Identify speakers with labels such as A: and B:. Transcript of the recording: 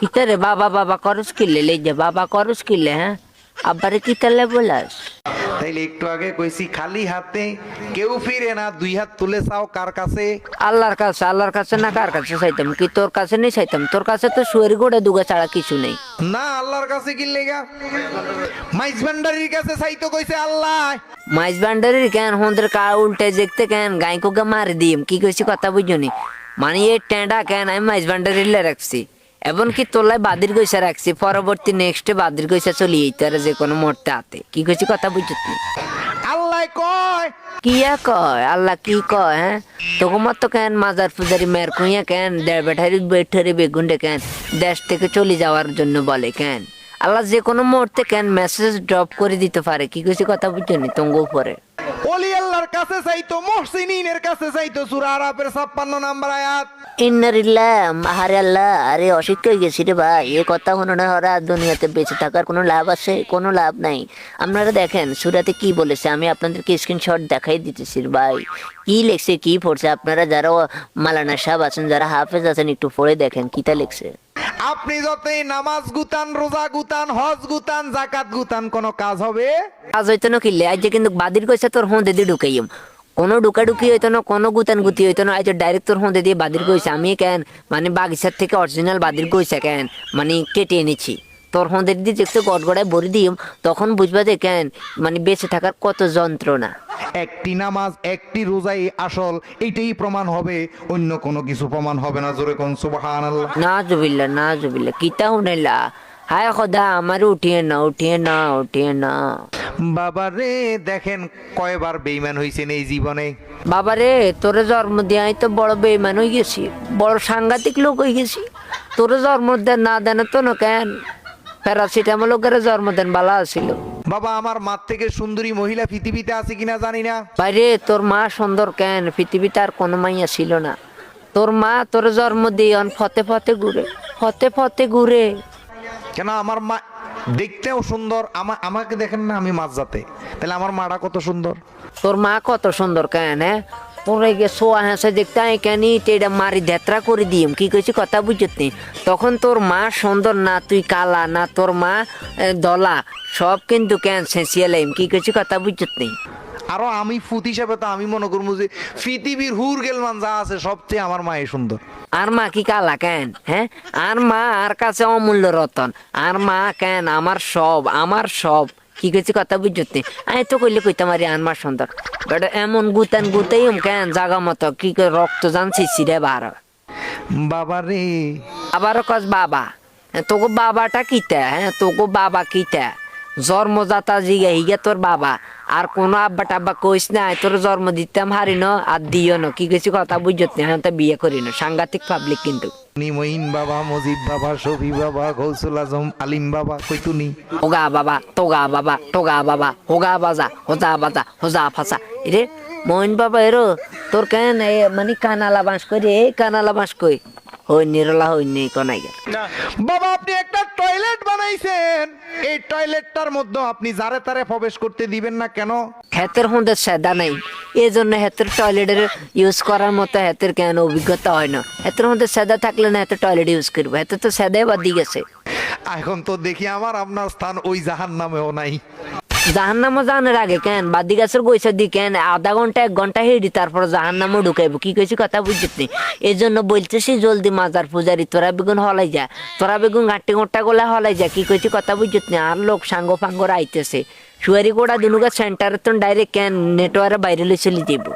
A: কিতারে বাবা বাবা করস কিলে লে যে বাবা করস কিলে হ্যাঁ আব্বারে কিতালে বলাস
B: তাইলে একটু আগে কইছি খালি হাতে কেউ ফিরে না, দুই হাত তুলে চাও কার কাছে?
A: আল্লাহর কাছে না কার কাছে চাইতাম কি তোর কাছে নেই চাইতাম তোর কাছে তো শুয়ারি গোড়া দুগা ছাড়া কিছু নেই
B: না আল্লাহর কাছে কি লেগা? মাইজ ভান্ডারির কাছে চাইতো কইছে আল্লাহ।
A: মাইজ বান্ডারির কেন হন্দের কা উল্টে দেখতে কেন গাই কোকে মারি দিম কি কইছি কথা বুঝনি মানে এই টেন্ডা কেন আমি মাইজ বান্ডারির রাখছি এমনকি তোলায় বাদির গইসা রাখছি পরবর্তী নেক্সটে বাদির গইসা চলি এইটারে যে কোনো মুহূর্তে আতে কি কইছি কথা বুঝনি
B: আল্লাহ কয়
A: কিয়া কয় আল্লাহ কি কয় হ্যাঁ তোমার তো কেন মাজার ফুজারি মেয়ের কুইয়া কেন দেড় বেঠারি বেঠারি বেগুনটা কেন দেশ থেকে চলে যাওয়ার জন্য বলে কেন আল্লাহ যে কোনো মুহূর্তে কেন মেসেজ ড্রপ করে দিতে পারে কি কইছি কথা বুঝনি তঙ্গ উপরে
B: ওলি আল্লাহর কাছে চাইতো, মুহসিনিনের কাছে চাইতো। সূরা আরাফের 56 নম্বর আয়াত।
A: ইন্নারিল্লাহ আহারে আল্লাহ আরে অসুস্থ হয়ে গেছি রে ভাই এ কথা হলো না ওরা দুনিয়াতে বেঁচে থাকার কোনো লাভ আছে কোনো লাভ নাই আপনারা দেখেন সূরাতে কি বলেছে আমি আপনাদেরকে স্ক্রিনশট দেখাই দিতেছি ভাই কি লেখছে কি পড়ছে আপনারা যারা মালানা সাহেব আছেন যারা হাফেজ আছেন একটু পড়ে দেখেন কিটা লেখছে
B: আপনি যতই নামাজ গুতান, রোজা গুতান, হজ গুতান, যাকাত গুতান, কোন কাজ হবে?
A: কাজ হইতো না কিনলে আজ কিন্তু বাদির কইছে তোর হোঁদে দিয়ে ঢুকাইম কোনো ঢুকাঢুকি হইতো না কোনো গুতান গুতি হইতো না আজ ডাইরেক্ট তোর হোঁদে দিয়ে বাদির কইছে আমি কেন মানে বাগিচার থেকে অরিজিনাল বাদির কইছে কেন মানে কেটে এনেছি তোর হোঁদের দিয়ে দেখতে গড়গড়ায় ভরে দিম তখন বুঝবা যে কেন মানে বেঁচে থাকার কত যন্ত্রণা
B: একটি নামাজ একটি রোজাই আসল, এইটাই প্রমাণ হবে, অন্য কোনো কিছু প্রমাণ হবে না। জোরে কোন সুবহানাল্লাহ।
A: না জুবিল্লা কিতা হুনেলা হায় খোদা আমার উঠিয়ে না
B: বাবা রে দেখেন কয়বার বেঈমান হইছেন এই জীবনে।
A: বাবারে তোরে জন্ম দিয়ে তো বড় বেইমান হয়ে গেছি বড় সাংঘাতিক লোক হয়ে গেছি তোরে জন্ম দেন না দেন তো না কেন প্যারাসিটামল করে জন্ম দেন বালা ছিল
B: বাবা আমার মা থেকে সুন্দরী মহিলা পৃথিবীতে আছে কিনা জানি না।
A: বাইরে তোর মা সুন্দর কেন পৃথিবীতে আর কোনো মাইয়া ছিল না তোর মা তোর জন্ম দিয়ে ফতে ফতে ঘুরে
B: কেন আমার মা দেখতেও সুন্দর, আমাকে দেখেন না আমি মাছ জাতে, তাহলে আমার মাটা কত সুন্দর।
A: তোর মা কত সুন্দর কেন হ্যাঁ তোর সোয়া হেসে দেখতে আই কেন এটা মারি ধেত্রা করে দিম কি কইছি কথা বুঝত নি তখন তোর মা সুন্দর না তুই কালা না তোর মা দলা সব কিন্তু কেন সেঁচিয়ালাইম কি কইছি কথা বুঝত নি
B: আরো আমি ফুত হিসাবে তো আমি মনে করবো যে পৃথিবীর হুর গেলমান যা আছে সবচেয়ে আমার মাই সুন্দর।
A: আর মা কি কালা কেন হ্যাঁ আর মা আর কাছে অমূল্য রতন আর মা কেন আমার সব কি কইছি কথা বুঝত নি আমি তো কইলে কইতাম আরে আর মা সুন্দর বাট এমন গুতান গুতাই কেন জাগা মতো কি রক্ত জানছি সিরে বার
B: বাবা রে
A: আবারও কস বাবা তোকে বাবাটা কিতা হ্যাঁ তোকে বাবা কিতা জন্মদাতা জিগা হিগা তোর বাবা আর কোনো আব্বা টাব্বা কইস না তোর জন্ম দিতাম হারি ন আর দিও ন কি কিছু কথা বুঝত না হ্যাঁ বিয়ে করি না সাংঘাতিক পাবলিক কিন্তু
B: মঈন বাবা, মজিদ বাবা, শফি বাবা, গৌসুল আজম, আলিম বাবা কইতুনি
A: হোগা বাবা টোগা বাবা টোগা বাবা হোগা বাজা হোজা ফাঁসা রে মইন বাবা এরো তোর কেন মানে কানালা বাঁশ কই রে কানালা বাঁশ কই হই নিরলা হই নেই কোনাই গেল
B: বাবা আপনি একটা টয়লেট বানাইছেন, এই টয়লেটটার মধ্যে আপনি যারে তারে প্রবেশ করতে দিবেন না কেন?
A: হাতের হন্দের সেদা নাই এই জন্য হাতের টয়লেটের ইউজ করার মতো হাতের কেন অভিজ্ঞতা হয় না হাতের মধ্যে সেদা থাকলে না হাতে টয়লেট ইউজ করবো হাতে তো সেদাই বাদ দিয়ে গেছে
B: এখন তো দেখি আমার আপনার স্থান ওই জাহান্নামেও নাই।
A: জাহান্নামও জানার আগে কেন বাদি গাছের গৈসা দি কেন আধা ঘন্টা 1 ঘন্টা হেঁড়ি তারপর জাহান্নামও ঢুকাইবো কি কইছি কথা বুঝছিস নি এই জন্য বলতেছি জলদি মাজার পূজারি তোরা বেগুন হলাই যা তোরা বেগুন ঘাটটি ঘন্টা গোলা হলাই যা কি কইছি কথা বুঝছিস নি আর লোক সাঙ্গ ফাঙ্গর আইতেছে সুয়ারি গোড়া দুনুগা সেন্টারে তো ডাইরেক্ট কেন নেটওয়ার্কে বাইরে লই চলে যাবো